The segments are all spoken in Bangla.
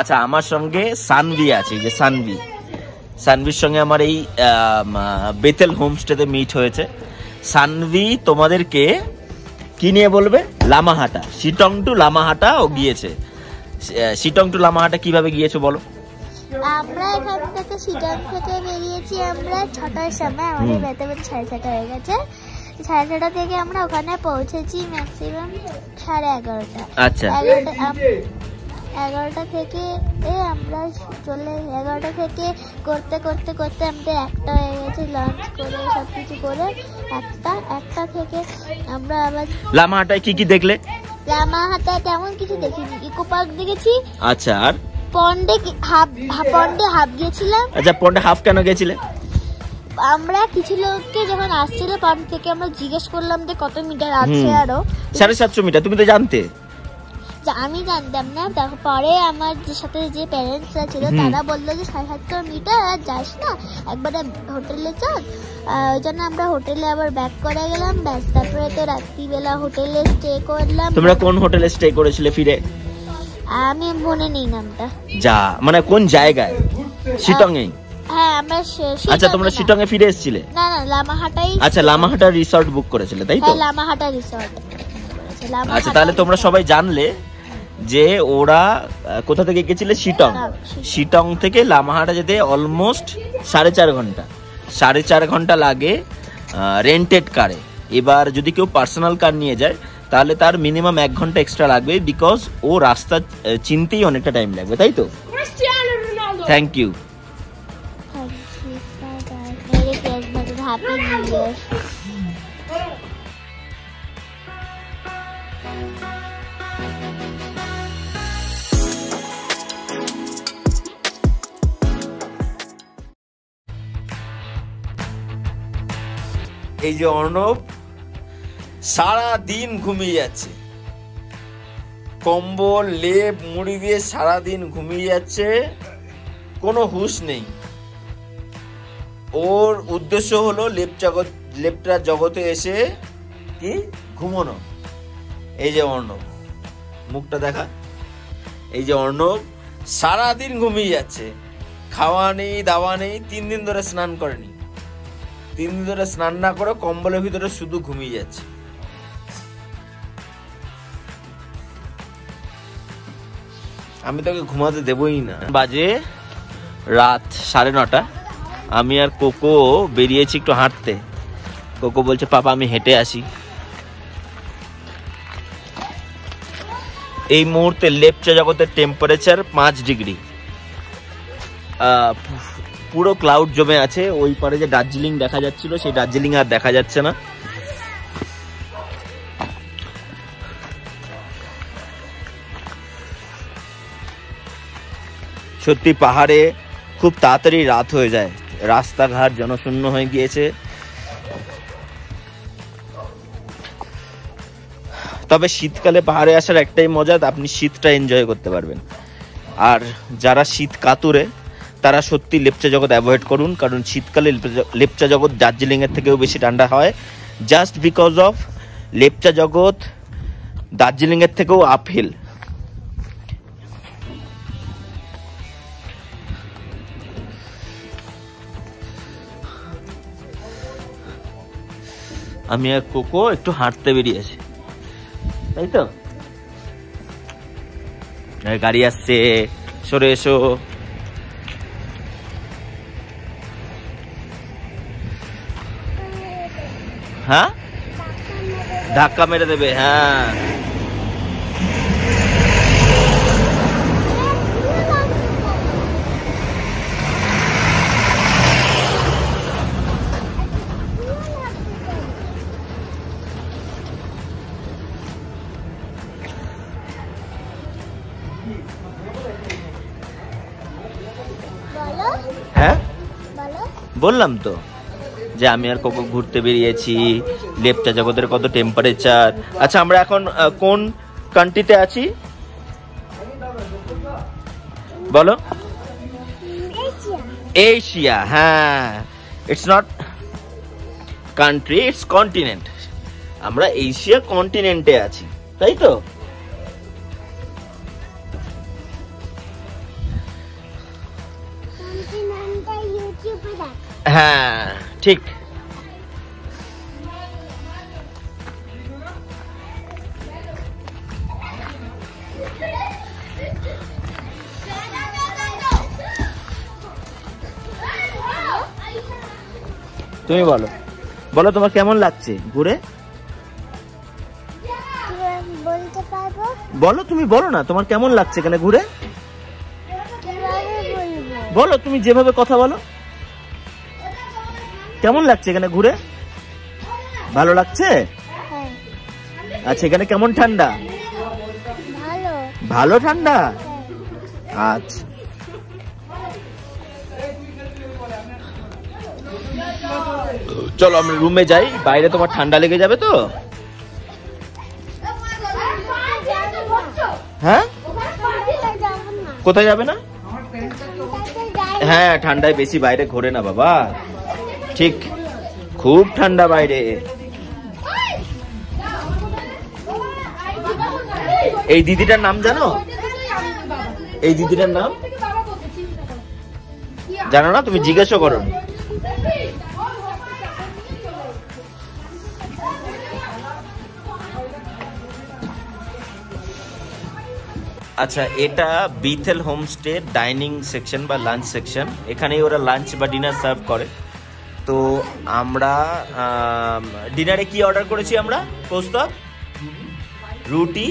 আচ্ছা, আমার সঙ্গে সানভি আছে, যে সানভির সঙ্গে আমার এই বেতেল হোমস্টেতে মিট হয়েছে। সানভি তোমাদেরকে কি নিয়ে বলবে? লামাহাটা, শিটং টু লামাহাটা ও গিয়েছে। শিটং টু লামাহাটা কিভাবে গিয়েছো বলো? আমরা এখান থেকে শিটং থেকে বেরিয়েছি আমরা 6টার সময়, আমাদের বেতে 6:30 হয়ে গেছে। 6:30 থেকে আমরা ওখানে পৌঁছেছি ম্যাক্সিমাম 11:30। আচ্ছা, 11টা থেকে আমরা চলে 11টা থেকে করতে করতে করতে আমাদের 1টা হয়ে গেছে, লাঞ্চ করে সবকিছু করে 1টা থেকে আমরা আবার লামাহাটায় কি কি দেখলে? লামাহাটায় তেমন কিছু দেখিনি, ইকো পার্ক দেখেছি। আচ্ছা, আর পন্ডে হাফ গিয়েছিলাম। আচ্ছা, পন্ডে হাফ কেন গেছিলে? আমরা কিছু লোককে যখন আসছিল পন্ড থেকে আমরা জিজ্ঞেস করলাম যে কত মিটার আছে, আরো 750 মিটার। তুমি তো জানতে? আমি জানতাম না, তারপরে আমার সাথে যে প্যারেন্টসরা ছিল তারা বললো যে 750 মিটার আর যাস না, একবারে হোটেলে চল। ওই জন্য আমরা হোটেলে আবার ব্যাক করে গেলাম। ব্যাস, তারপরে তো রাত্রিবেলা হোটেলে স্টে করলাম। তোমরা কোন হোটেলে স্টে করেছিলে ফিরে? আমি মনে নেই নামটা। যা, মানে কোন জায়গায়? শিটং এ? হ্যাঁ, আমরা। আচ্ছা, তোমরা শিটং এ ফিরে এসেছিলে? না, লামাহাটাই। আচ্ছা, লামাহাটা রিসর্ট বুক করেছিলে, তাই তো? হ্যাঁ, লামাহাটা রিসর্ট। আচ্ছা, তাহলে তোমরা সবাই জানলে যে ওরা কোথা থেকে গেছিলে? শিটং থেকে লামাহাটা যেতে অলমোস্ট 4.5 ঘন্টা। 4.5 ঘন্টা লাগে রেন্টেড কারে। এবার যদি কেউ পার্সোনাল কার নিয়ে যায় তাহলে তার মিনিমাম 1 ঘন্টা এক্সট্রা লাগবে, বিকজ ও রাস্তা চিনতেই অনেকটা টাইম লাগবে, তাই তো? Thank you. এই যে অর্ণব সারা দিন ঘুমিয়ে যাচ্ছে, কম্বল লেপ মুড়ি দিয়ে সারা দিন ঘুমিয়ে যাচ্ছে, কোনো হুঁশ নেই। ওর উদ্দেশ্য হলো লেপটার জগতে এসে কি ঘুমানো। এই যে অর্ণব, মুখটা দেখা। এই যে অর্ণব সারা দিন ঘুমিয়ে যাচ্ছে, খাওয়া নেই দাওয়া নেই, 3 দিন ধরে স্নান করেনি। 3 দিন ধরে স্নান না করে কম্বলের ভিতরে শুধু ঘুমিয়ে যাচ্ছে। আমি তোকে ঘুমাতে দেবই না। বাজে রাত 9:30। আমি আর কোকো বেরিয়েছি একটু হাঁটতে। কোকো বলছে পাপা আমি হেঁটে আসি। এই মুহূর্তে লেপচা জগতের টেম্পারেচার 5 ডিগ্রি। পুরো ক্লাউড জমে আছে। ওই পারে যে দার্জিলিং দেখা যাচ্ছিল, সেই দার্জিলিং আর দেখা যাচ্ছে না। সত্যি পাহাড়ে খুব তাড়াতাড়ি রাত হয়ে যায়, রাস্তাঘাট জনশূন্য হয়ে গিয়েছে। তবে শীতকালে পাহাড়ে আসার একটাই মজা, আপনি শীতটা এনজয় করতে পারবেন। আর যারা শীত কাতুরে তারা সত্যি লেপচা জগৎ অ্যাভয়েড করুন, কারণ শীতকালে লেপচা জগৎ দার্জিলিং এর থেকেও বেশি ঠান্ডা হয়, জাস্ট বিকজ অফ লেপচা জগৎ দার্জিলিং এর থেকেও আপহিল। আমি আর কোকো একটু হাঁটতে বেরিয়েছি, তাই তো? গাড়ি আসছে, সরে এসো। হ্যাঁ, ধাক্কা মেরে দেবে। হ্যাঁ, হ্যাঁ বললাম তো যে আমি আর কোকো ঘুরতে বেরিয়েছি। লেপচা জগতের কত টেম্পারেচার। আচ্ছা, আমরা এখন কোন কান্ট্রিতে আছি বলো? এশিয়া। হ্যাঁ, it's not country, it's continent. আমরা এশিয়া কন্টিনেন্টে আছি, তাই তো? হ্যাঁ ঠিক। তুমি বলো বলো তোমার কেমন লাগছে ঘুরে? বলতে পারবো? বলো তুমি বলো না তোমার কেমন লাগছে এখানে ঘুরে? বলো তুমি যেভাবে কথা বলো, কেমন লাগছে এখানে ঘুরে? ভালো লাগছে? আচ্ছা এখানে কেমন ঠান্ডা? ভালো। ভালো ঠান্ডা? আচ্ছা চলো আমরা রুমে যাই, বাইরে তোমার ঠান্ডা লেগে যাবে তো। হ্যাঁ কোথায় যাবে না? হ্যাঁ ঠান্ডায় বেশি বাইরে ঘোরে না বাবা, ঠিক খুব ঠান্ডা বাইরে। এই দিদিটার নাম জানো? এই দিদিটার নাম জানো না? তুমি জিজ্ঞাসা করো। আচ্ছা এটা বিথেল হোমস্টে ডাইনিং সেকশন বা লাঞ্চ সেকশন, এখানেই ওরা লাঞ্চ বা ডিনার সার্ভ করে। তো আমরা ডিনারে কি অর্ডার করেছি আমরা? কৌস্তব রুটি,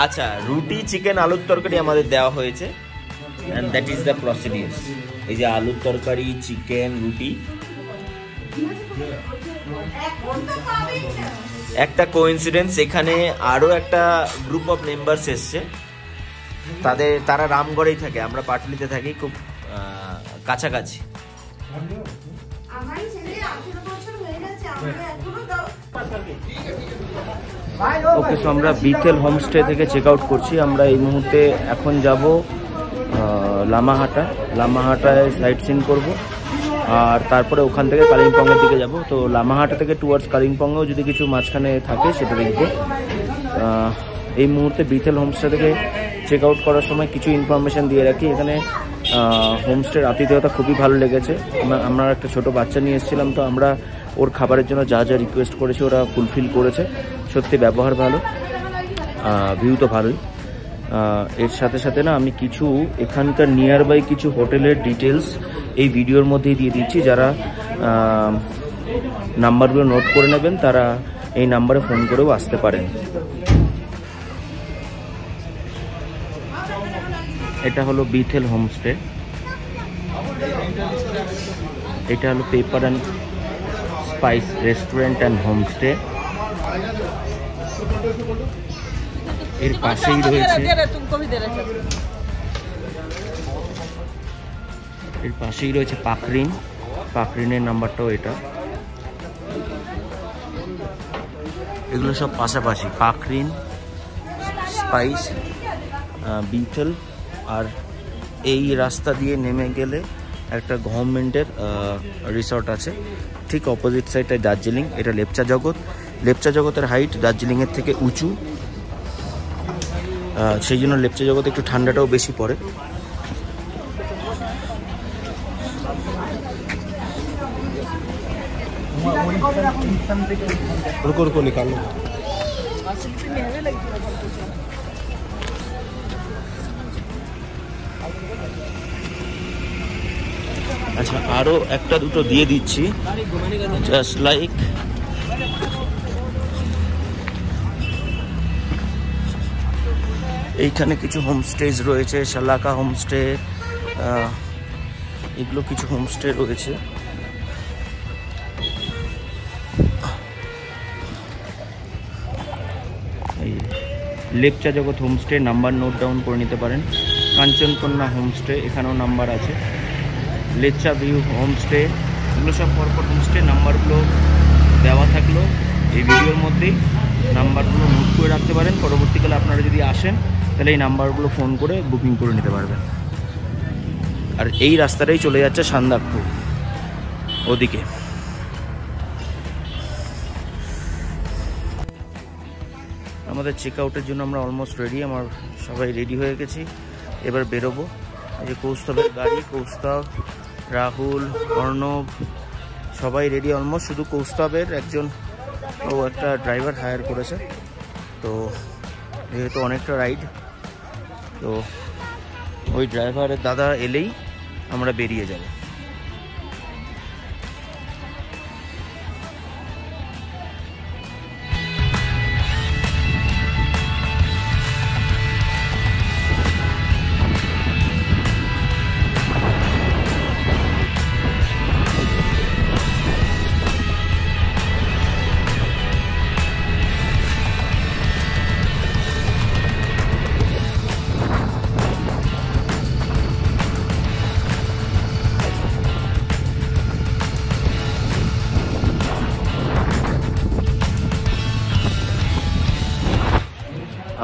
আচ্ছা রুটি চিকেন আলুর তরকারি আমাদের দেওয়া হয়েছে, and that is the procedure। এই যে আলুর তরকারি, চিকেন, রুটি। একটা কোইন্সিডেন্স, এখানে আরো একটা গ্রুপ অফ মেম্বার্স এসছে, তারা রামগড়েই থাকে, আমরা পাটুলিতে থাকি, খুব কাছাকাছি। ওকে সো আমরা বিথেল হোমস্টে থেকে চেক আউট করছি। আমরা এই মুহূর্তে এখন যাব লামাহাটায় সাইট সিন করবো, আর তারপরে ওখান থেকে কালিম্পংয়ের দিকে যাব। তো লামাহাটা থেকে টুয়ার্ডস কালিম্পংয়েও যদি কিছু মাঝখানে থাকে সেটা দেখবো। এই মুহূর্তে বিথেল হোমস্টে থেকে চেক আউট করার সময় কিছু ইনফরমেশান দিয়ে রাখি। এখানে হোমস্টের আতিথেয়তা খুবই ভালো লেগেছে। আমরা একটা ছোট বাচ্চা নিয়ে এসেছিলাম, তো আমরা ওর খাবারের জন্য যা যা রিকোয়েস্ট করেছি ওরা ফুলফিল করেছে। সত্যি ব্যবহার ভালো, ভিউ তো ভালোই। এর সাথে সাথে না আমি কিছু এখানকার নিয়ার বাই কিছু হোটেলের ডিটেলস এই ভিডিওর মধ্যেই দিয়ে দিচ্ছি। যারা নাম্বারগুলো নোট করে নেবেন তারা এই নাম্বারে ফোন করেও আসতে পারেন। এটা হলো বিথেল হোমস্টে, এটা হলো paper and spice restaurant and homestay. এর পাশেই রয়েছে পাকরিনের নাম্বারটাও এটা। এগুলো সব পাশাপাশি, পাকরিন, স্পাইস, বিথেল। আর এই রাস্তা দিয়ে নেমে গেলে একটা গভর্নমেন্টের রিসর্ট আছে, ঠিক অপোজিট সাইডটায় দার্জিলিং। এটা লেপচা জগতের হাইট দার্জিলিংয়ের থেকে উঁচু, সেই জন্য লেপচা জগতে একটু ঠান্ডাটাও বেশি পড়ে। আচ্ছা আরো একটা দুটো দিয়ে দিচ্ছি, জাস্ট লাইক এইখানে কিছু হোমস্টেজ রয়েছে, শালাকা হোমস্টে, এগুলো কিছু হোমস্টে রয়েছে। এই লেপচা জগৎ হোমস্টে নাম্বার নোট ডাউন করে নিতে পারেন। কাঞ্চনকন্যা হোমস্টে, এখানেও নাম্বার আছে। লেচা ভিউ হোমস্টে, এগুলো সব পরপর হোমস্টে নাম্বারগুলো দেওয়া থাকলো এই ভিডিওর মধ্যেই। নাম্বারগুলো নোট করে রাখতে পারেন, পরবর্তীকালে আপনারা যদি আসেন তাহলে এই নাম্বারগুলো ফোন করে বুকিং করে নিতে পারবেন। আর এই রাস্তাটাই চলে যাচ্ছে সান্দাকপুর ওদিকে। আমাদের চেক আউটের জন্য আমরা অলমোস্ট রেডি, সবাই রেডি হয়ে গেছি, এবার বেরোবো। এই যে কৌস্তবের গাড়ি, কৌস্তব, রাহুল, অর্ণব সবাই রেডি অলমোস্ট। শুধু কৌস্তবের একজন একটা ড্রাইভার হায়ার করেছে, তো যেহেতু অনেকটা রাইড, তো ওই ড্রাইভারের দাদা এলেই আমরা বেরিয়ে যাব।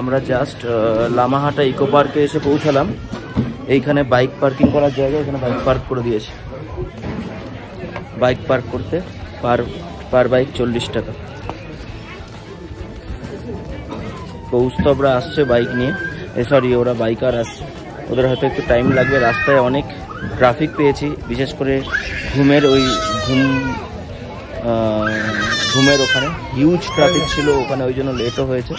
আমরা জাস্ট লামাহাটা ইকো পার্কে এসে পৌঁছালাম। এইখানে বাইক পার্কিং করার জায়গা, এখানে বাইক পার্ক করে দিয়েছে। বাইক পার্ক করতে পার বাইক 40 টাকা। কৌস্তবরা আসছে বাইক নিয়ে, সরি ওরা বাইকার আসছে, ওদের হয়তো একটু টাইম লাগবে। রাস্তায় অনেক ট্রাফিক পেয়েছি, বিশেষ করে ঘুমের ওখানে হিউজ ট্রাফিক ছিল ওখানে, ওই জন্য লেটও হয়েছে।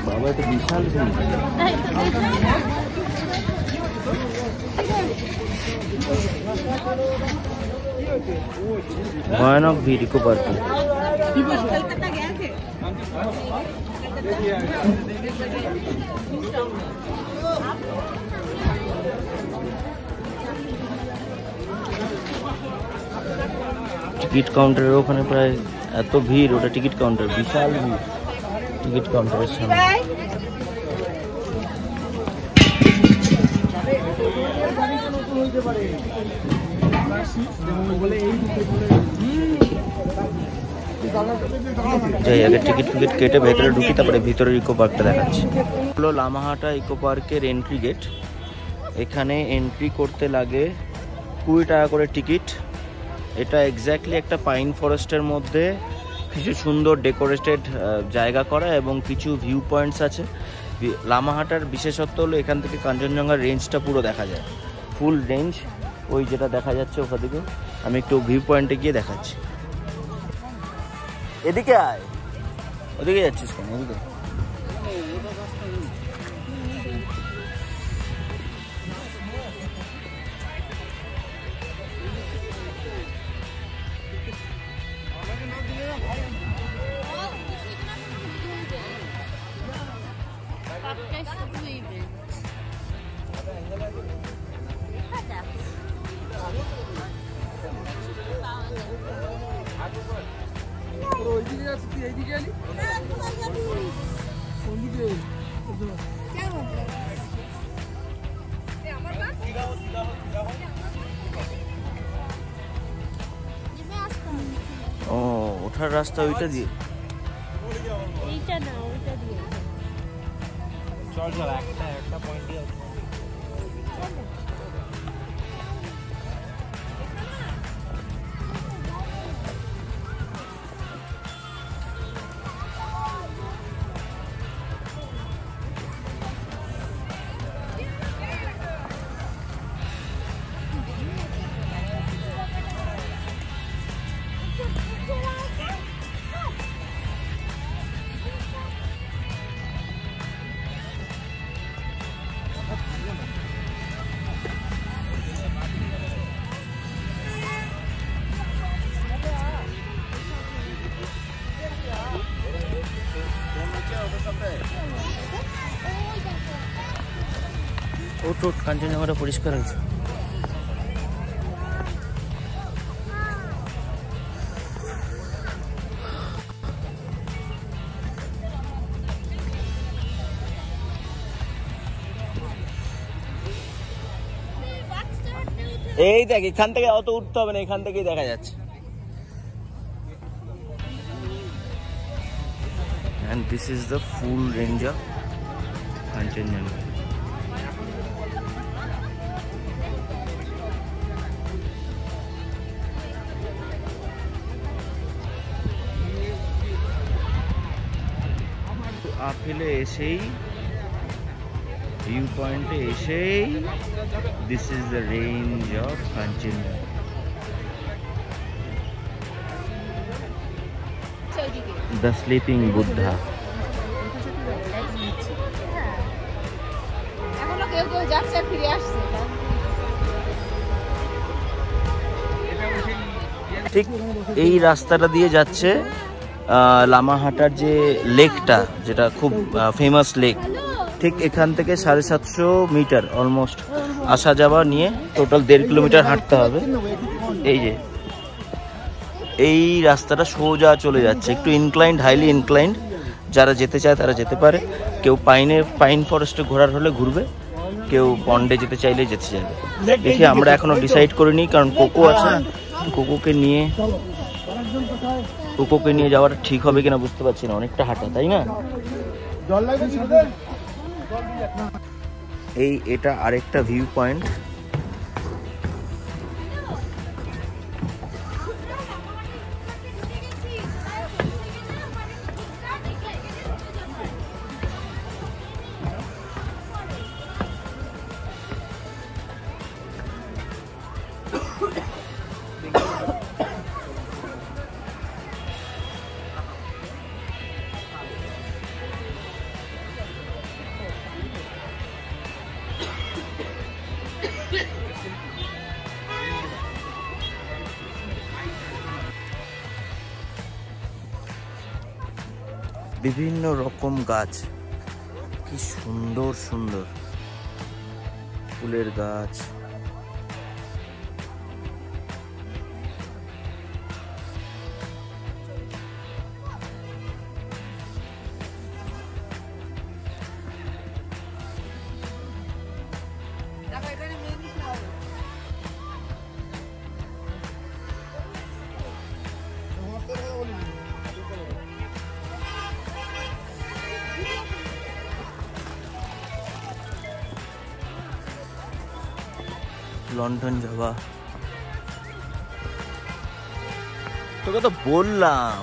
বাবা এটা বিশাল ভয়ানক ভিড় ইকো পার্কে। টিকিট কাউন্টারের ওখানে প্রায় এত ভিড়, ওটা টিকিট কাউন্টার, বিশাল ভিড় টিকিট কাউন্টারের সামনে। যাই আগে টিকিট কেটে ভেতরে ঢুকি, তারপরে ভিতরের ইকো পার্কটা দেখাচ্ছি। হলো লামাহাটা ইকো পার্কের এন্ট্রি গেট। এখানে এন্ট্রি করতে লাগে 20 টাকা করে টিকিট। এটা এক্স্যাক্টলি একটা পাইন ফরেস্টের মধ্যে কিছু সুন্দর ডেকোরেটেড জায়গা করা এবং কিছু ভিউ পয়েন্টস আছে। লামাহাটার বিশেষত্ব হলো এখান থেকে কাঞ্চনজঙ্ঘার রেঞ্জটা পুরো দেখা যায়, ফুল রেঞ্জ, ওই যেটা দেখা যাচ্ছে ওখান থেকে। আমি একটু ভিউ পয়েন্টে গিয়ে দেখাচ্ছি। এদিকে আয়, ওদিকে যাচ্ছিস কেন? এদিকে ও ওঠার রাস্তা ওইটা দিয়ে, এইটা না ওইটা দিয়ে চল চল একটা পয়েন্ট দিয়ে ওটো কাঞ্চনজঙ্ঘাটা পরিষ্কার হয়েছে। এই দেখ, এখান থেকে অত উঠতে হবে না, এখান থেকেই দেখা যাচ্ছে। And this is the full range of Kanchenjunga. আপেলে এসেই ভিউ পয়েন্টে এসেই this is the range of Kanchenjunga. The sleeping Buddha. ঠিক এই রাস্তাটা দিয়ে যাচ্ছে লামাহাটার যে লেকটা, যেটা খুব ফেমাস লেক, ঠিক এখান থেকে 750 মিটার অলমোস্ট আসা যাওয়া নিয়ে টোটাল 1.5 কিলোমিটার হাঁটতে হবে। এই যে এই রাস্তাটা সোজা চলে যাচ্ছে, একটু ইনক্লাইন্ড, হাইলি ইনক্লাইন্ড। যারা যেতে চায় তারা যেতে পারে। কেউ পাইন ফরেস্টে ঘোরার হলে ঘুরবে, কেউ পন্ডে যেতে চাইলে যেতে চাইবে। দেখি, আমরা এখনো ডিসাইড করিনি, কারণ কোকো আছে, কোকোকে নিয়ে যাওয়াটা ঠিক হবে কিনা বুঝতে পারছি না, অনেকটা হাঁটা, তাই না? এটা আরেকটা ভিউ পয়েন্ট। বিভিন্ন রকম গাছ, কি সুন্দর সুন্দর ফুলের গাছ। লন্ডন যাওয়া, তোকে তো বললাম।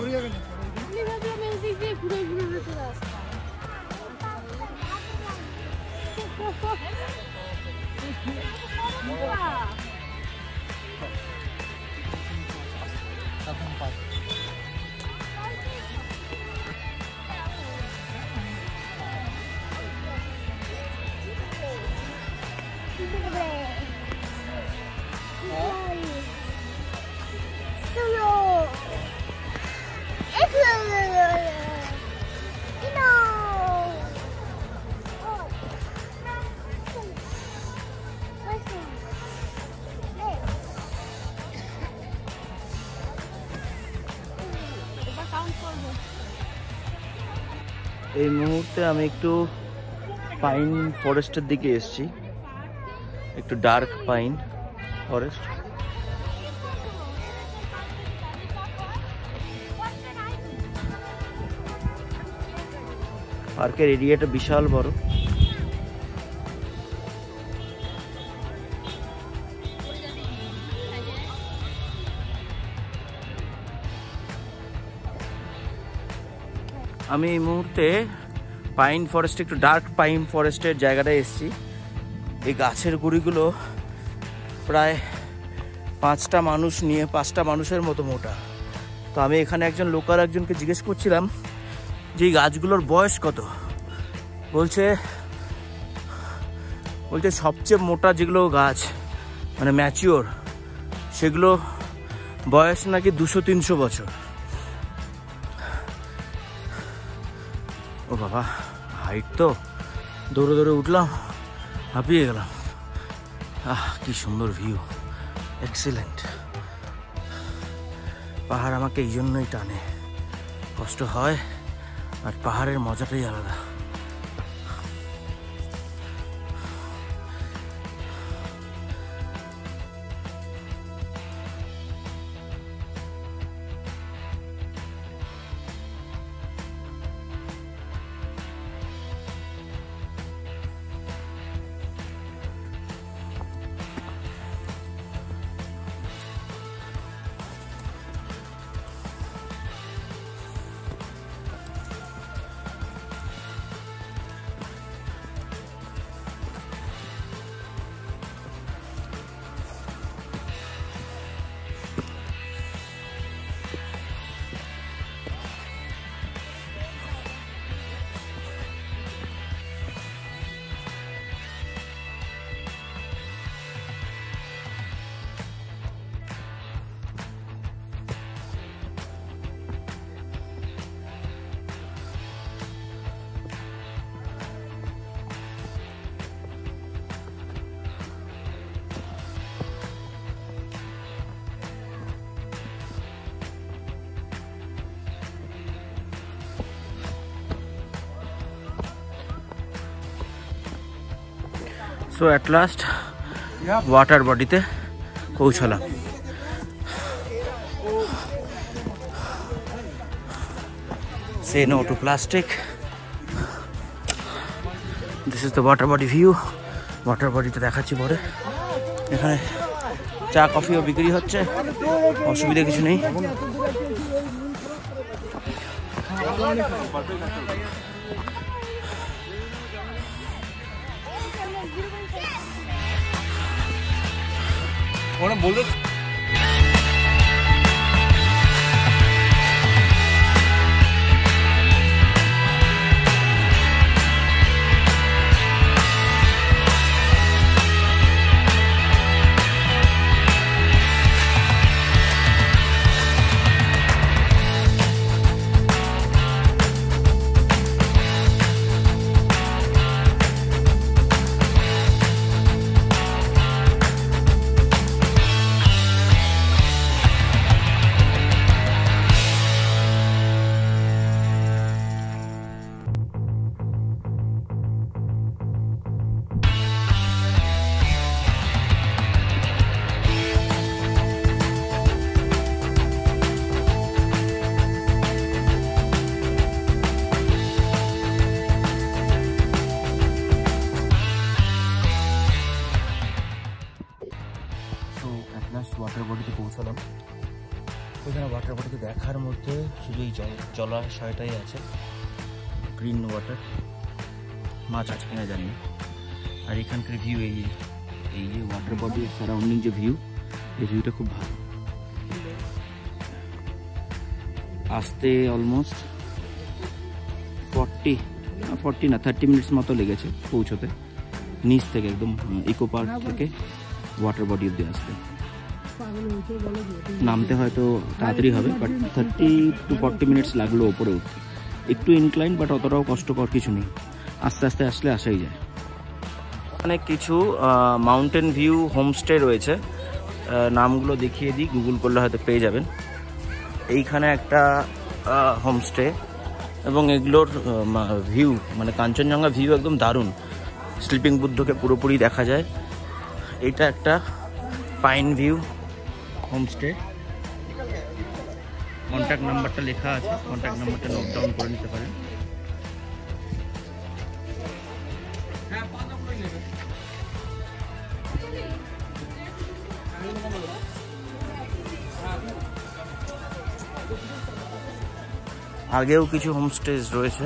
এই মুহূর্তে আমি একটু পাইন ফরেস্টের দিকে এসেছি, একটু ডার্ক পাইন ফরেস্ট। পার্কের এরিয়াটা বিশাল বড়। আমি এই মুহূর্তে পাইন ফরেস্ট, একটু ডার্ক পাইন ফরেস্টের জায়গাটায় এসেছি। এই গাছের গুঁড়িগুলো প্রায় 5টা মানুষ নিয়ে 5টা মানুষের মতো মোটা। তো আমি এখানে লোকাল একজনকে জিজ্ঞেস করছিলাম যে এই গাছগুলোর বয়স কত। বলছে সবচেয়ে মোটা যেগুলো গাছ মানে ম্যাচিওর, সেগুলো বয়স নাকি 200-300 বছর। ও বাবা, হাইট তো! দৌড়ে দৌড়ে উঠলাম, হাঁপিয়ে গেলাম। কি সুন্দর ভিউ, এক্সিলেন্ট। পাহাড় আমাকে এই জন্যই টানে, কষ্ট হয় আর পাহাড়ের মজাটাই আলাদা। সো অ্যাট লাস্ট ওয়াটার বডিতে পৌঁছলাম। Say no to plastic. This is the water body view. Water body তে দেখাচ্ছি পরে। এখানে চা কফিও বিক্রি হচ্ছে, অসুবিধা কিছু নেই। ওরা বলতে ওয়াটার বডিতে পৌঁছালাম। ওইখানে ওয়াটার বডিতে দেখার মধ্যে শুধু এই জলাশয়টাই আছে, গ্রিন ওয়াটার, মাছ আছে কিনা জানি না। আর এখানকার ভিউ এই যে ওয়াটার বডির সারাউন্ডিং যে ভিউ, এই ভিউটা খুব ভালো। আসতে অলমোস্ট 30 মিনিটস মতো লেগেছে পৌঁছতে, নিচ থেকে একদম ইকো পার্ক থেকে ওয়াটার বডি অব্দি আসতে। নামতে হয়তো তাড়াতাড়ি হবে, বাট 30 to 40 মিনিটস লাগলো ওপরে উঠতে। একটু ইনক্লাইন, বাট অতটাও কষ্টকর কিছু নেই, আস্তে আস্তে আসলে আসাই যায়। এখানে কিছু মাউন্টেন ভিউ হোমস্টে রয়েছে, নামগুলো দেখিয়ে দিই, গুগল করলে হয়তো পেয়ে যাবেন। এইখানে একটা হোমস্টে, এবং এগুলোর ভিউ মানে কাঞ্চনজঙ্ঘা ভিউ একদম দারুণ, স্লিপিং বুদ্ধকে পুরোপুরি দেখা যায়। এইটা একটা পাইন ভিউ হোমস্টে, কন্ট্যাক্ট নাম্বারটা লেখা আছে, কন্ট্যাক্ট নাম্বারটা নোট ডাউন করে নিতে পারেন। আগেও কিছু হোমস্টেজ রয়েছে।